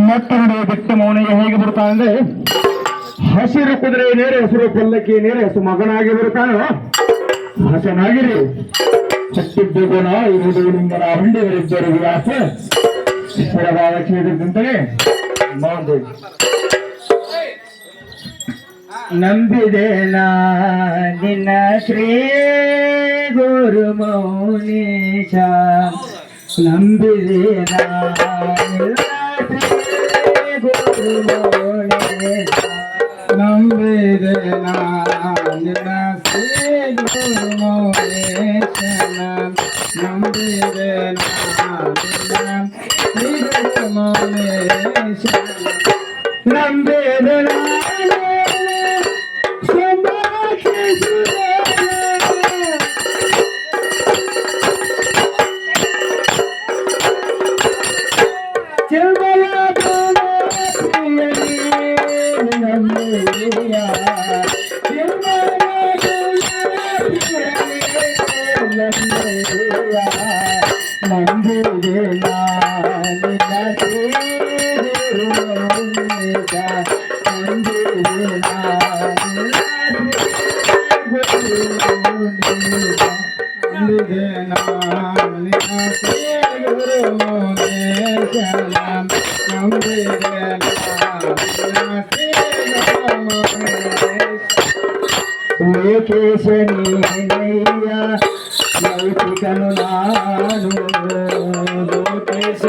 ಮತ್ತೊಂದು ಬಿಟ್ಟ ಮೌನಿಗೆ ಹೇಗೆ ಬರ್ತಾನೆ ಅಂದ್ರೆ ಹಸಿರು ಕುದುರೆ ನೇರೆ ಹಸಿರು ಪಲ್ಲಕ್ಕಿ ನೇರೆ ಹಸು ಮಗನಾಗಿ ಬರ್ತಾನೋ ಹಸನಾಗಿರಿ ಹಟ್ಟಿದ್ದು ಗುಣ ಇರುವುದು ನಿಮ್ಮನ ಹಂಡಿಗಳಿದ್ದರು ವ್ಯಾಸ ಸ್ಥಿರವಾದ ಛೇದದಿಂದಲೇ ಮಾಂದೆ ನಂಬಿದೆ ನಿನ್ನ ಶ್ರೀ ಗುರು ಮೌನೇಶ ನಂಬಿದೆ ಗುರು ಮೌನೇಶ ನಂಬಿದೆ ನಿನ್ನ ಶ್ರೀ ಗುರು ಮೌನೇಶ ನಂಬಿದೆ ಶ್ರೀ ಗುರು ಮೌನೇಶ ನಂಬಿದೆ ಲೋಕೇಶನೀಯ ಲೌಕಿಕನು ನಾನು ಲೋಕೇಶ